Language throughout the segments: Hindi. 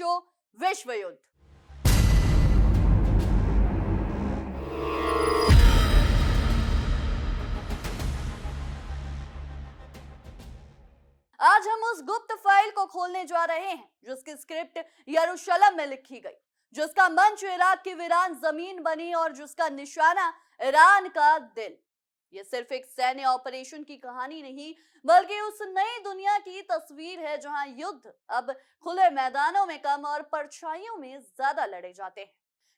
शो विश्व युद्ध। आज हम उस गुप्त फाइल को खोलने जा रहे हैं जिसकी स्क्रिप्ट यरूशलेम में लिखी गई, जिसका मंच इराक की वीरान जमीन बनी और जिसका निशाना ईरान का दिल। ये सिर्फ एक सैन्य ऑपरेशन की कहानी नहीं, बल्कि उस नई दुनिया की तस्वीर है जहां युद्ध अब खुले मैदानों में कम और परछाइयों में ज्यादा लड़े जाते हैं।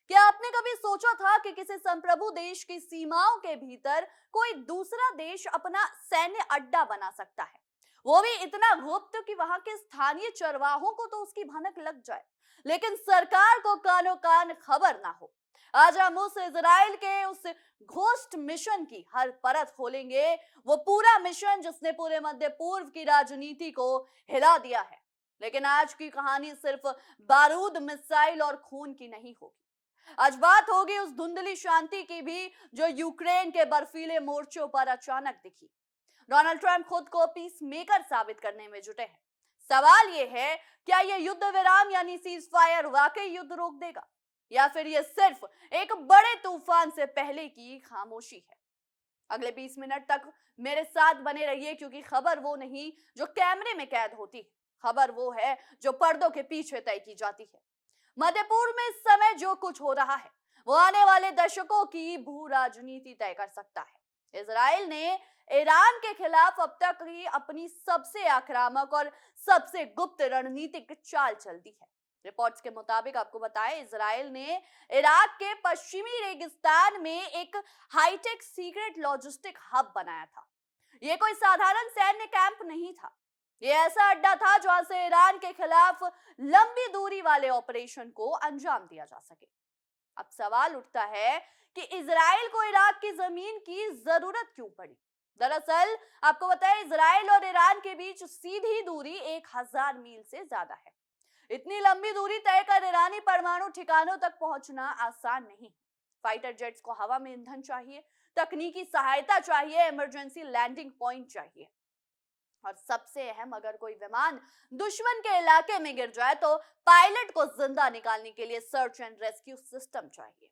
क्या आपने कभी सोचा था कि किसी संप्रभु देश की सीमाओं के भीतर कोई दूसरा देश अपना सैन्य अड्डा बना सकता है, वो भी इतना गुप्त कि वहां के स्थानीय चरवाहों को तो उसकी भनक लग जाए, लेकिन सरकार को कानो कान खबर ना हो। आज हम उस इजराइल के उस घोस्ट मिशन की हर परत खोलेंगे, वो पूरा मिशन जिसने पूरे मध्य पूर्व की राजनीति को हिला दिया है। लेकिन आज की कहानी सिर्फ बारूद, मिसाइल और खून की नहीं होगी। आज बात होगी उस धुंधली शांति की भी जो यूक्रेन के बर्फीले मोर्चों पर अचानक दिखी। डोनाल्ड ट्रंप खुद को पीस मेकर साबित करने में जुटे हैं। सवाल यह है, क्या यह युद्ध विराम यानी सीज फायर वाकई युद्ध रोक देगा, या फिर यह सिर्फ एक बड़े तूफान से पहले की खामोशी है। अगले 20 मिनट तक मेरे साथ बने रहिए, क्योंकि खबर वो नहीं जो कैमरे में कैद होती है, खबर वो है जो पर्दों के पीछे तय की जाती है। मध्य पूर्व में इस समय जो कुछ हो रहा है वो आने वाले दशकों की भू राजनीति तय कर सकता है। इजराइल ने ईरान के खिलाफ अब तक ही अपनी सबसे आक्रामक और सबसे गुप्त रणनीतिक चाल चल दी है। रिपोर्ट्स के मुताबिक आपको बताएं, इजराइल ने इराक के पश्चिमी रेगिस्तान में एक हाईटेक सीक्रेट लॉजिस्टिक हब बनाया था। यह कोई साधारण सैन्य कैंप नहीं था, यह ऐसा अड्डा था जहां से ईरान के खिलाफ लंबी दूरी वाले ऑपरेशन को अंजाम दिया जा सके। अब सवाल उठता है कि इजराइल को इराक की जमीन की जरूरत क्यों पड़ी। दरअसल आपको बताएं, इजराइल और ईरान के बीच सीधी दूरी 1000 मील से ज्यादा है। इतनी लंबी दूरी तय कर ईरानी परमाणु ठिकानों तक पहुंचना आसान नहीं। फाइटर जेट्स को हवा में ईंधन चाहिए, तकनीकी सहायता चाहिए, इमरजेंसी लैंडिंग पॉइंट चाहिए, और सबसे अहम, अगर कोई विमान दुश्मन के इलाके में गिर जाए तो पायलट को जिंदा निकालने के लिए सर्च एंड रेस्क्यू सिस्टम चाहिए।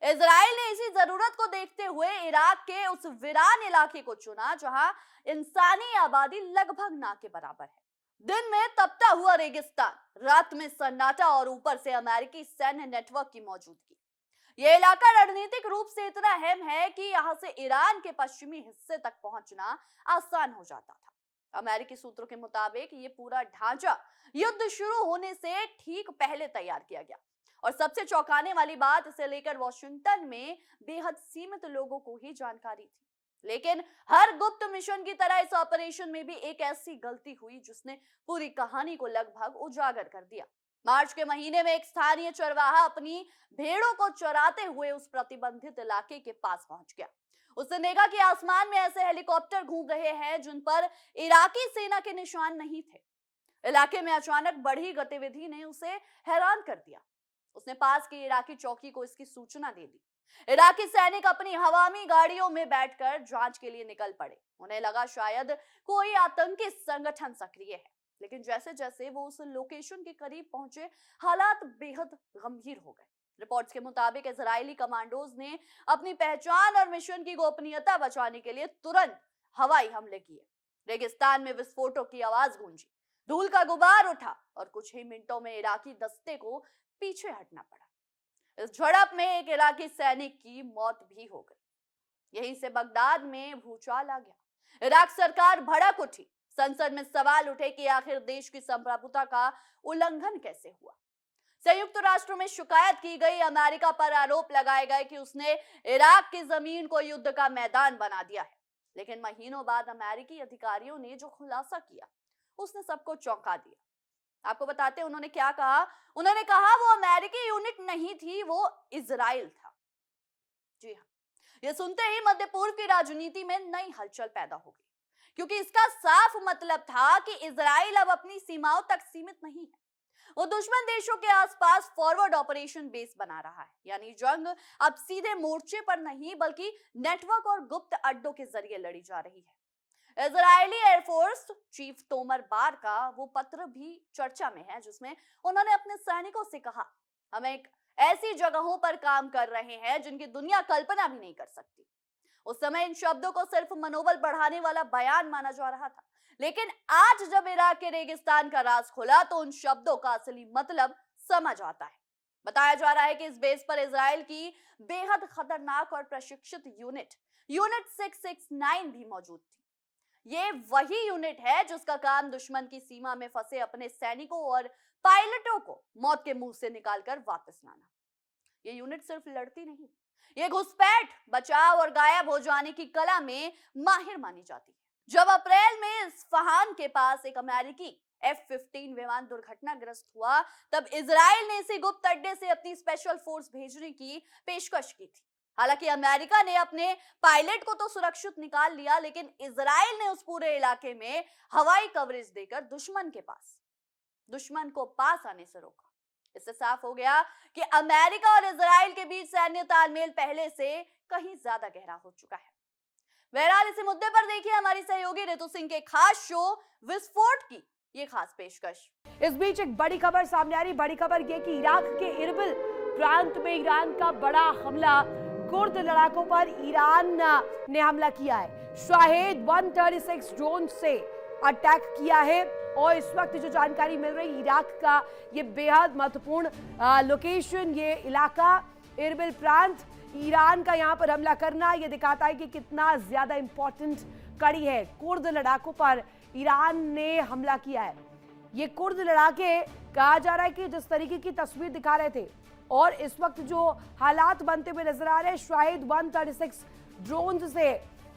इजराइल ने इसी जरूरत को देखते हुए इराक के उस वीरान इलाके को चुना जहां इंसानी आबादी लगभग ना के बराबर है। दिन में तपता हुआ रेगिस्तान, रात में सन्नाटा और ऊपर से अमेरिकी सैन्य नेटवर्क की मौजूदगी। यह इलाका रणनीतिक रूप से इतना अहम है कि यहां से ईरान के पश्चिमी हिस्से तक पहुंचना आसान हो जाता था। अमेरिकी सूत्रों के मुताबिक ये पूरा ढांचा युद्ध शुरू होने से ठीक पहले तैयार किया गया, और सबसे चौंकाने वाली बात, इसे लेकर वॉशिंगटन में बेहद सीमित लोगों को ही जानकारी थी। लेकिन हर गुप्त मिशन की तरह इस ऑपरेशन में भी एक ऐसी गलती हुई जिसने पूरी कहानी को लगभग उजागर कर दिया। मार्च के महीने में एक स्थानीय चरवाहा अपनी भेड़ों को चराते हुए उस प्रतिबंधित इलाके के पास पहुंच गया। उसने देखा कि आसमान में ऐसे हेलीकॉप्टर घूम रहे हैं जिन पर इराकी सेना के निशान नहीं थे। इलाके में अचानक बढ़ी गतिविधि ने उसे हैरान कर दिया। उसने पास की इराकी चौकी को इसकी सूचना दे दी। इराकी सैनिक अपनी हवामी गाड़ियों में बैठकर जांच के लिए निकल पड़े। उन्हें लगा शायद कोई आतंकी संगठन सक्रिय है, लेकिन जैसे जैसे वो उस लोकेशन के करीब पहुंचे, हालात बेहद गंभीर हो गए। रिपोर्ट्स के मुताबिक इजरायली कमांडोज ने अपनी पहचान और मिशन की गोपनीयता बचाने के लिए तुरंत हवाई हमले किए। रेगिस्तान में विस्फोटों की आवाज गूंजी, धूल का गुबार उठा और कुछ ही मिनटों में इराकी दस्ते को पीछे हटना पड़ा। इस झड़प में एक इराकी सैनिक की मौत भी हो गई। यहीं से बगदाद में भूचाल आ गया। इराक सरकार भड़क उठी। संसद में सवाल उठे कि आखिर देश की संप्रभुता का उल्लंघन कैसे हुआ। संयुक्त राष्ट्र में शिकायत की गई। अमेरिका पर आरोप लगाए गए कि उसने इराक की जमीन को युद्ध का मैदान बना दिया है। लेकिन महीनों बाद अमेरिकी अधिकारियों ने जो खुलासा किया, उसने सबको चौंका दिया। आपको बताते हैं उन्होंने क्या कहा। उन्होंने कहा वो अमेरिकी यूनिट नहीं थी, वो इजराइल था। जी हाँ, ये सुनते ही मध्य पूर्व की राजनीति में नई हलचल पैदा हो गई, क्योंकि इसका साफ मतलब था कि इजराइल अब अपनी सीमाओं तक सीमित नहीं है, वो दुश्मन देशों के आसपास फॉरवर्ड ऑपरेशन बेस बना रहा है। यानी जंग अब सीधे मोर्चे पर नहीं, बल्कि नेटवर्क और गुप्त अड्डों के जरिए लड़ी जा रही है। इजरायली एयरफोर्स चीफ तोमर बार का वो पत्र भी चर्चा में है, जिसमें उन्होंने अपने सैनिकों से कहा, हम एक ऐसी जगहों पर काम कर रहे हैं जिनकी दुनिया कल्पना भी नहीं कर सकती। उस समय इन शब्दों को सिर्फ मनोबल बढ़ाने वाला बयान माना जा रहा था, लेकिन आज जब इराक के रेगिस्तान का राज खुला तो उन शब्दों का असली मतलब समझ आता है। बताया जा रहा है कि इस बेस पर इजराइल की बेहद खतरनाक और प्रशिक्षित यूनिट 669 भी मौजूद थी। ये वही यूनिट है जिसका काम दुश्मन की सीमा में फंसे अपने सैनिकों और पायलटों को मौत के मुंह से निकालकर वापस लाना। ये यूनिट सिर्फ लड़ती नहीं, ये घुसपैठ, बचाव और गायब हो जाने की कला में माहिर मानी जाती है। जब अप्रैल में इस्फहान के पास एक अमेरिकी F-15 विमान दुर्घटनाग्रस्त हुआ, तब इजराइल ने इसे गुप्त अड्डे से अपनी स्पेशल फोर्स भेजने की पेशकश की थी। हालांकि अमेरिका ने अपने पायलट को तो सुरक्षित निकाल लिया, लेकिन इजराइल ने उस पूरे इलाके में हवाई कवरेज देकर दुश्मन को पास आने से रोका। इससे साफ हो गया कि अमेरिका और इजराइल के बीच सैन्य तालमेल पहले से कहीं ज्यादा गहरा हो चुका है। बहरहाल इसी मुद्दे पर देखिए हमारी सहयोगी ऋतु सिंह के खास शो विस्फोट की ये खास पेशकश। इस बीच एक बड़ी खबर सामने आ रही। बड़ी खबर यह कि इराक के इरबिल प्रांत में ईरान का बड़ा हमला, कुर्द लड़ाकों पर ईरान ने हमला किया है। शाहेद 136 ड्रोन से अटैक किया है और इस वक्त जो जानकारी मिल रही, इराक का ये बेहद महत्वपूर्ण लोकेशन, ये इलाका इरबिल प्रांत, ईरान का यहाँ पर हमला करना ये दिखाता है कि कितना ज्यादा इंपॉर्टेंट कड़ी है। कुर्द लड़ाकों पर ईरान ने हमला किया है। ये कुर्द लड़ाके कहा जा रहा है कि जिस तरीके की तस्वीर दिखा रहे थे और इस वक्त जो हालात बनते हुए नजर आ रहे हैं, शाहिद 136 ड्रोन से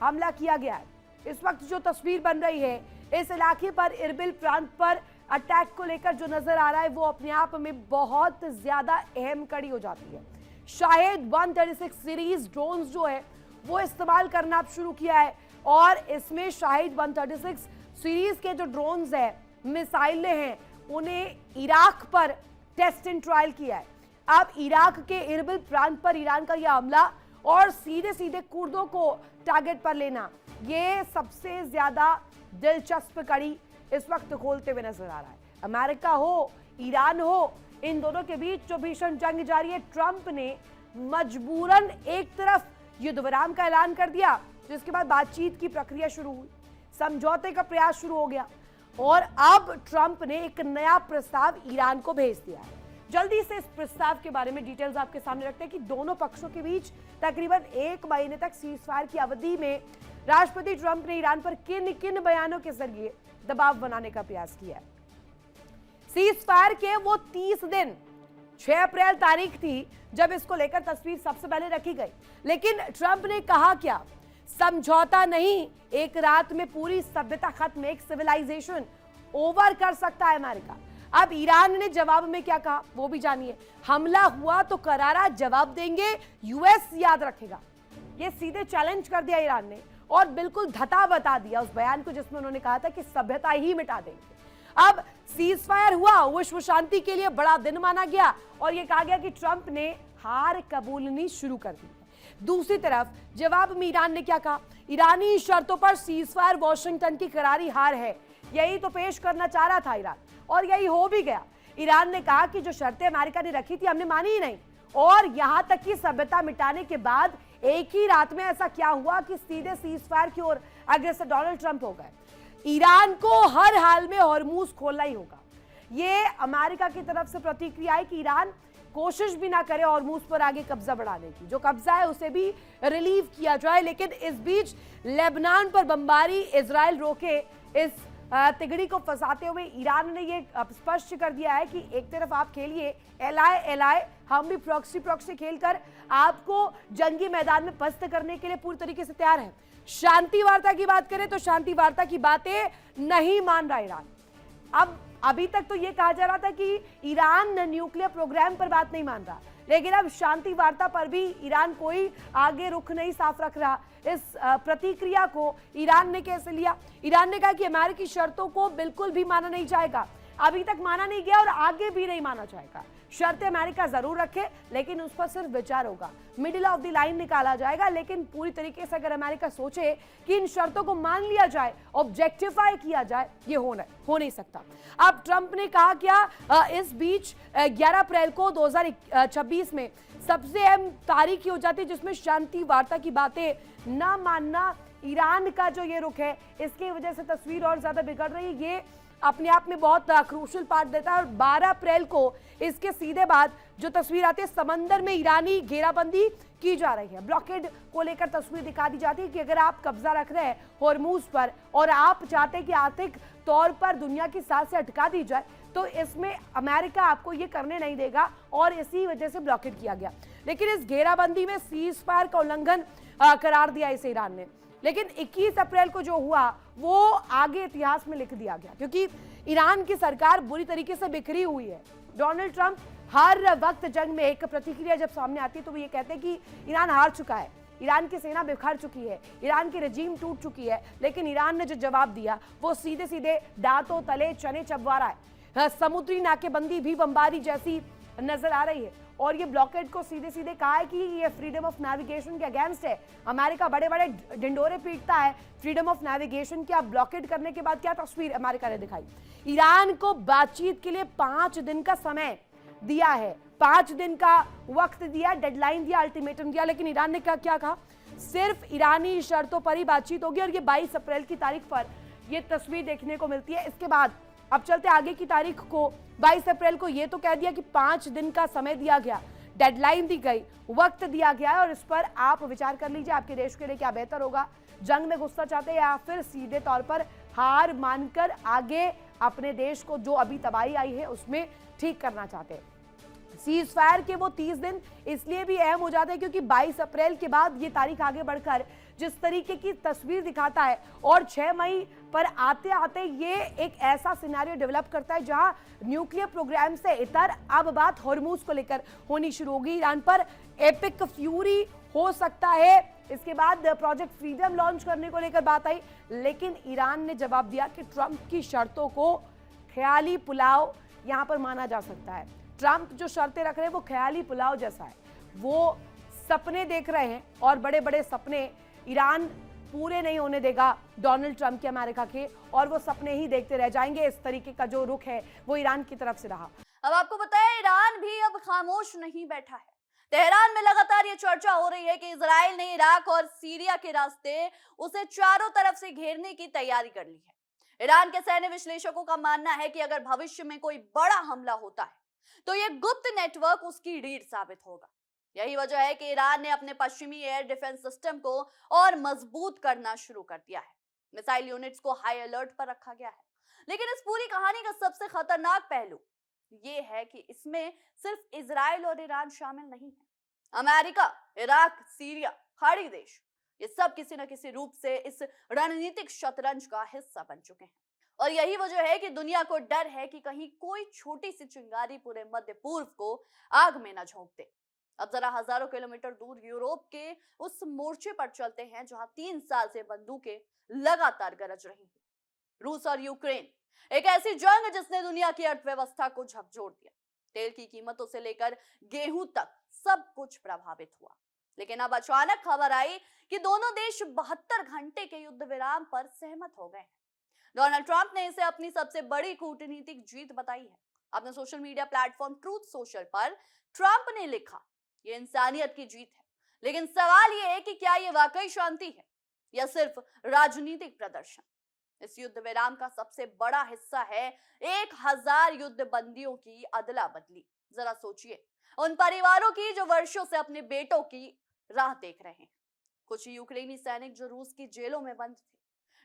हमला किया गया है। इस वक्त जो तस्वीर बन रही है इस इलाके पर इरबिल प्रांत पर अटैक को लेकर जो नजर आ रहा है वो अपने आप में बहुत ज्यादा अहम कड़ी हो जाती है। शाहिद 136 सीरीज ड्रोन जो है वो इस्तेमाल करना शुरू किया है और इसमें शाहिद 136 सीरीज के जो ड्रोन्स है, मिसाइलें हैं, उन्हें इराक पर टेस्ट एंड ट्रायल किया है। अब इराक के इरबिल प्रांत पर ईरान का यह हमला और सीधे सीधे कुर्दों को टारगेट पर लेना, ये सबसे ज्यादा दिलचस्प कड़ी इस वक्त खोलते हुए नजर आ रहा है। अमेरिका हो, ईरान हो, इन दोनों के बीच जो भीषण जंग जारी है, ट्रंप ने मजबूरन एक तरफ युद्ध विराम का ऐलान कर दिया, जिसके बाद बातचीत की प्रक्रिया शुरू हुई, समझौते का प्रयास शुरू हो गया और अब ट्रंप ने एक नया प्रस्ताव ईरान को भेज दिया है। जल्दी से इस प्रस्ताव के बारे में डिटेल्स आपके सामने रखते हैं कि दोनों पक्षों के बीच तकरीबन 1 महीने तक सीजफायर की अवधि में राष्ट्रपति ट्रंप ने ईरान पर किन किन बयानों के जरिए दबाव बनाने का प्रयास किया है। सीजफायर के वो 30 दिन, 6 अप्रैल तारीख थी जब इसको लेकर तस्वीर सबसे पहले रखी गई, लेकिन ट्रंप ने कहा क्या, समझौता नहीं, एक रात में पूरी सभ्यता खत्म, एक सिविलाइजेशन ओवर कर सकता है अमेरिका। अब ईरान ने जवाब में क्या कहा वो भी जानिए। हमला हुआ तो करारा जवाब देंगे, यूएस याद रखेगा, ये सीधे चैलेंज कर दिया ईरान ने और बिल्कुल धता बता दिया उस बयान को जिसमें उन्होंने कहा था कि सभ्यता ही मिटा देंगे। अब सीजफायर हुआ, विश्व शांति के लिए बड़ा दिन माना गया और यह कहा गया कि ट्रंप ने हार कबूलनी शुरू कर दी। दूसरी तरफ जवाब में ईरान ने क्या कहा, ईरानी शर्तों पर सीजफायर वॉशिंगटन की करारी हार है, यही तो पेश करना चाह रहा था ईरान और यही हो भी गया। ईरान ने कहा कि जो शर्तें अमेरिका ने रखी थी हमने मानी ही नहीं और यहां तक कि सभ्यता मिटाने के बाद एक ही रात में ऐसा क्या हुआ कि सीधे सीजफायर की ओर अग्रसर डोनाल्ड ट्रंप हो गए। ईरान को हर हाल में हॉर्मूज खोलना ही होगा, ये अमेरिका की तरफ से प्रतिक्रिया है कि ईरान कोशिश भी ना करे हॉर्मूज पर आगे कब्जा बढ़ाने की, जो कब्जा है उसे भी रिलीव किया जाए। लेकिन इस बीच लेबनान पर बमबारी इजराइल रोके, इस तिगड़ी को फंसाते हुए ईरान ने ये स्पष्ट कर दिया है कि एक तरफ आप खेलिए एलआई, हम भी प्रॉक्सी खेलकर आपको जंगी मैदान में पस्त करने के लिए पूरी तरीके से तैयार है। शांति वार्ता की बात करें तो शांति वार्ता की बातें नहीं मान रहा ईरान। अब अभी तक तो ये कहा जा रहा था कि ईरान न्यूक्लियर प्रोग्राम पर बात नहीं मान रहा, लेकिन अब शांति वार्ता पर भी ईरान कोई आगे रुख नहीं साफ रख रहा। इस प्रतिक्रिया को ईरान ने कैसे लिया? ईरान ने कहा कि अमेरिकी शर्तों को बिल्कुल भी माना नहीं जाएगा, अभी तक माना नहीं गया और आगे भी नहीं माना जाएगा। शर्तें अमेरिका जरूर रखे, लेकिन उस पर सिर्फ विचार होगा, मिडिल ऑफ द लाइन निकाला जाएगा। लेकिन पूरी तरीके से अगर अमेरिका सोचे कि इन शर्तों को मान लिया जाए, ऑब्जेक्टिफाई किया जाए, ये हो नहीं सकता। अब ट्रंप ने कहा क्या, इस बीच 11 अप्रैल को 2026 में सबसे अहम तारीख हो जाती है जिसमें शांति वार्ता की बातें ना मानना, ईरान का जो ये रुख है इसकी वजह से तस्वीर और ज्यादा बिगड़ रही है। ये अपने आप में बहुत क्रूशियल पार्ट देता है। और 12 अप्रैल को इसके सीधे बाद जो तस्वीर आती है, समंदर में ईरानी घेराबंदी की जा रही है। ब्लॉकेड को लेकर तस्वीर दिखा दी जाती है कि अगर आप कब्जा रख रहे हैं हॉर्मूज पर और आप चाहते हैं कि आर्थिक तौर पर दुनिया की सांसें अटका दी जाए, तो इसमें अमेरिका आपको ये करने नहीं देगा और इसी वजह से ब्लॉकेड किया गया। लेकिन इस घेराबंदी में सीज फायर का उल्लंघन करार दिया इसे ईरान ने। लेकिन 21 अप्रैल को जो हुआ वो आगे इतिहास में लिख दिया गया, क्योंकि ईरान की सरकार बुरी तरीके से बिखरी हुई है। डोनाल्ड ट्रंप हर वक्त जंग में एक प्रतिक्रिया जब सामने आती है तो वो ये कहते हैं कि ईरान हार चुका है, ईरान की सेना बिखर चुकी है, ईरान की रजीम टूट चुकी है। लेकिन ईरान ने जो जवाब दिया वो सीधे सीधे दांतों तले चने चबवा रहा है। समुद्री नाकेबंदी भी बमबारी जैसी नजर आ रही है और ये ब्लॉकेड को सीधे सीधे कहा है कि ये फ्रीडम ऑफ नेविगेशन के अगेंस्ट है। अमेरिका बड़े बड़े ढिंडोरे पीटता है फ्रीडम ऑफ नेविगेशन की। अब ब्लॉकेड करने के बाद क्या तस्वीर अमेरिका ने दिखाई, ईरान को बातचीत के लिए 5 दिन का समय दिया है, 5 दिन का वक्त दिया, डेडलाइन दिया, अल्टीमेटम दिया। लेकिन ईरान ने क्या कहा, सिर्फ ईरानी शर्तों पर ही बातचीत होगी और ये 22 अप्रैल की तारीख पर यह तस्वीर देखने को मिलती है। इसके बाद अब चलते आगे की तारीख को, 22 अप्रैल को ये तो कह दिया कि 5 दिन का समय दिया गया, डेडलाइन दी गई, वक्त दिया गया है और इस पर आप विचार कर लीजिए आपके देश के लिए क्या बेहतर होगा। जंग में घुसना चाहते हैं या फिर सीधे तौर पर हार मानकर आगे अपने देश को जो अभी तबाही आई है उसमें ठीक करना चाहते हैं। सीज फायर के वो 30 दिन इसलिए भी अहम हो जाते हैं क्योंकि 22 अप्रैल के बाद ये तारीख आगे बढ़कर जिस तरीके की तस्वीर दिखाता है और 6 मई पर आते आते ये एक ऐसा सिनेरियो डेवलप करता है जहां न्यूक्लियर प्रोग्राम से इतर अब बात हॉर्मूज को लेकर होनी शुरू होगी। ईरान पर एपिक फ्यूरी हो सकता है। इसके बाद प्रोजेक्ट फ्रीडम लॉन्च करने को लेकर बात आई, लेकिन ईरान ने जवाब दिया कि ट्रंप की शर्तों को ख्याली पुलाव यहां पर माना जा सकता है। ट्रंप जो शर्तें रख रहे हैं वो ख्याली पुलाव जैसा है, वो सपने देख रहे हैं और बड़े बड़े सपने ईरान पूरे नहीं होने देगा डोनाल्ड ट्रंप के अमेरिका के, और वो सपने ही देखते रह जाएंगे। इस तरीके का जो रुख है वो ईरान की तरफ से रहा। अब आपको बताया ईरान भी अब खामोश नहीं बैठा है। तेहरान में लगातार ये चर्चा हो रही है कि इजराइल ने इराक और सीरिया के रास्ते उसे चारों तरफ से घेरने की तैयारी कर ली है। ईरान के सैन्य विश्लेषकों का मानना है कि अगर भविष्य में कोई बड़ा हमला होता है तो ये गुप्त नेटवर्क उसकी रीढ़ साबित होगा। यही वजह है कि ईरान ने अपने पश्चिमी एयर डिफेंस सिस्टम को और मजबूत करना शुरू कर दिया है। मिसाइल यूनिट्स को हाई अलर्ट पर रखा गया है। लेकिन इस पूरी कहानी का सबसे खतरनाक पहलू ये है कि इसमें सिर्फ इजराइल और ईरान शामिल नहीं है। अमेरिका, इराक, सीरिया, खाड़ी देश, ये सब किसी न किसी रूप से इस रणनीतिक शतरंज का हिस्सा बन चुके हैं। और यही वजह है कि दुनिया को डर है कि कहीं कोई छोटी सी चिंगारी पूरे मध्य पूर्व को आग में न झोंक दे। अब जरा हजारों किलोमीटर दूर यूरोप के उस मोर्चे पर चलते हैं जहां 3 साल से बंदूकें लगातार गरज रही हैं। रूस और यूक्रेन, एक ऐसी जंग जिसने दुनिया की अर्थव्यवस्था को झकझोर दिया। तेल की कीमतों से लेकर गेहूं तक सब कुछ प्रभावित हुआ। लेकिन अब अचानक खबर आई कि दोनों देश 72 घंटे के युद्ध विराम पर सहमत हो गए हैं। डोनाल्ड ट्रंप ने इसे अपनी सबसे बड़ी कूटनीतिक जीत बताई है। अपने social media platform truth social पर ट्रंप ने लिखा, ये इंसानियत की जीत है। लेकिन सवाल ये है कि क्या ये वाकई शांति है या सिर्फ राजनीतिक प्रदर्शन। इस युद्ध विराम का सबसे बड़ा हिस्सा है 1000 युद्ध बंदियों की अदला बदली। जरा सोचिए उन परिवारों की जो वर्षों से अपने बेटों की राह देख रहे हैं। कुछ यूक्रेनी सैनिक जो रूस की जेलों में बंद थे,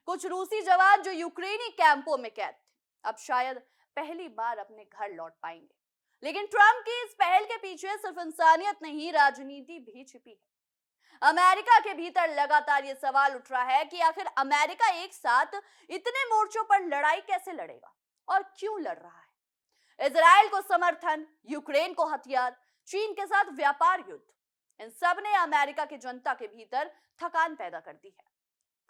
कुछ रूसी जवान जो यूक्रेनी कैंपों में कैद थे, अब शायद पहली बार अपने घर लौट पाएंगे। लेकिन ट्रंप की इस पहल के पीछे सिर्फ इंसानियत नहीं, राजनीति भी छिपी है। अमेरिका के भीतर लगातार ये सवाल उठ रहा है कि आखिर अमेरिका एक साथ इतने मोर्चों पर लड़ाई कैसे लड़ेगा और क्यों लड़ रहा है। इजराइल को समर्थन, यूक्रेन को हथियार, चीन के साथ व्यापार युद्ध, इन सब ने अमेरिका की जनता के भीतर थकान पैदा कर दी है।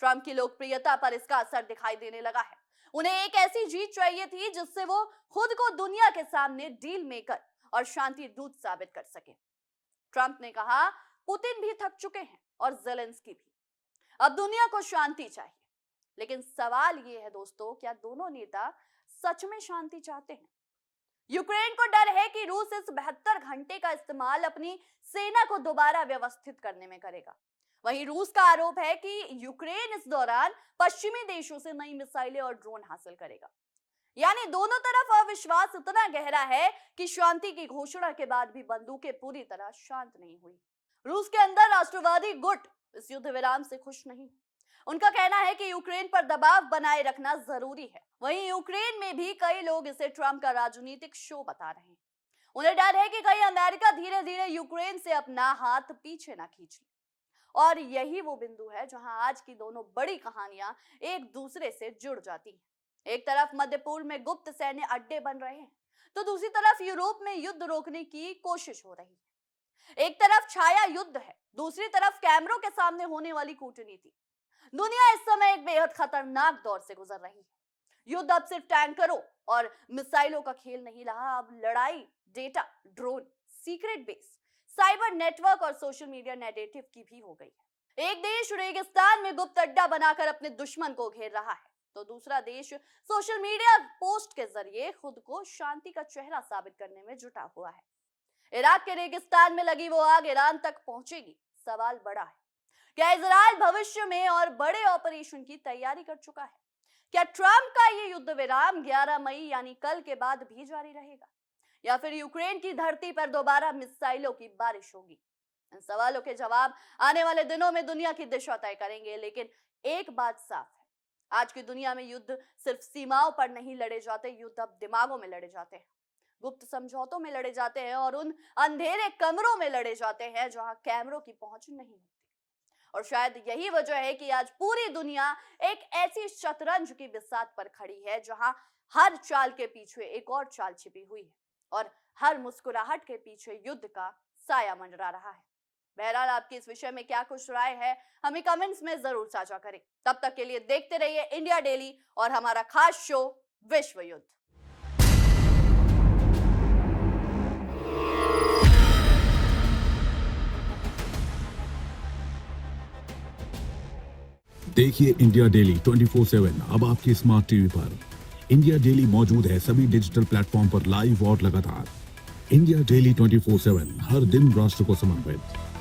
ट्रंप की लोकप्रियता पर इसका असर दिखाई देने लगा है। उन्हें एक ऐसी जीत चाहिए थी जिससे वो खुद को दुनिया के सामने डील मेकर और शांति दूत साबित कर सके। ट्रंप ने कहा, पुतिन भी थक चुके हैं और ज़ेलेंस्की भी। अब दुनिया को शांति चाहिए। लेकिन सवाल यह है दोस्तों, क्या दोनों नेता सच में शांति चाहते हैं? यूक्रेन को डर है कि रूस इस 72 घंटे का इस्तेमाल अपनी सेना को दोबारा व्यवस्थित करने में करेगा। वहीं रूस का आरोप है कि यूक्रेन इस दौरान पश्चिमी देशों से नई मिसाइलें और ड्रोन हासिल करेगा। यानी दोनों तरफ अविश्वास इतना गहरा है कि शांति की घोषणा के बाद भी बंदूकें पूरी तरह शांत नहीं हुई। रूस के अंदर राष्ट्रवादी गुट इस युद्ध विराम से खुश नहीं। उनका कहना है कि यूक्रेन पर दबाव बनाए रखना जरूरी है। वहीं यूक्रेन में भी कई लोग इसे ट्रंप का राजनीतिक शो बता रहे हैं। उन्हें डर है कि कहीं अमेरिका धीरे धीरे यूक्रेन से अपना हाथ पीछे ना खींच ले। और यही वो बिंदु है जहां आज की दोनों बड़ी कहानियां एक दूसरे से जुड़ जाती हैं। एक तरफ मध्य पूर्व में गुप्त सैन्य अड्डे बन रहे हैं, तो दूसरी तरफ यूरोप में युद्ध रोकने की कोशिश हो रही है। एक तरफ छाया युद्ध है, दूसरी तरफ कैमरों के सामने होने वाली कूटनीति। दुनिया इस समय एक बेहद खतरनाक दौर से गुजर रही है। युद्ध अब सिर्फ टैंकरों और मिसाइलों का खेल नहीं रहा। अब लड़ाई data, drone, secret base, cyber network और सोशल मीडिया नैरेटिव की भी हो गई है। एक देश रेगिस्तान में गुप्त अड्डा बनाकर अपने दुश्मन को घेर रहा है, तो दूसरा देश सोशल मीडिया पोस्ट के जरिए खुद को शांति का चेहरा साबित करने में जुटा हुआ है। इराक के रेगिस्तान में लगी वो आग ईरान तक पहुंचेगी। सवाल बड़ा है, क्या इजराइल भविष्य में और बड़े ऑपरेशन की तैयारी कर चुका है? क्या ट्रंप का ये युद्ध विराम 11 मई यानी कल के बाद भी जारी रहेगा, या फिर यूक्रेन की धरती पर दोबारा मिसाइलों की बारिश होगी? इन सवालों के जवाब आने वाले दिनों में दुनिया की दिशा तय करेंगे। लेकिन एक बात साफ है, आज की दुनिया में युद्ध सिर्फ सीमाओं पर नहीं लड़े जाते, युद्ध अब दिमागों में लड़े जाते हैं, गुप्त समझौतों में लड़े जाते हैं और उन अंधेरे कमरों में लड़े जाते हैं जहां कैमरों की पहुंच नहीं होती। और शायद यही वजह है कि आज पूरी दुनिया एक ऐसी शतरंज की बिसात पर खड़ी है जहां हर चाल के पीछे एक और चाल छिपी हुई है और हर मुस्कुराहट के पीछे युद्ध का साया मंडरा रहा है। बहरहाल आपकी इस विषय में क्या कुछ राय है, हमें कमेंट्स में जरूर साझा करें। तब तक के लिए देखते रहिए इंडिया डेली और हमारा खास शो विश्व युद्ध। देखिए इंडिया डेली 24/7 अब आपकी स्मार्ट टीवी पर। इंडिया डेली मौजूद है सभी डिजिटल प्लेटफॉर्म पर लाइव और लगातार। इंडिया डेली 24/7 हर दिन राष्ट्र को समर्पित।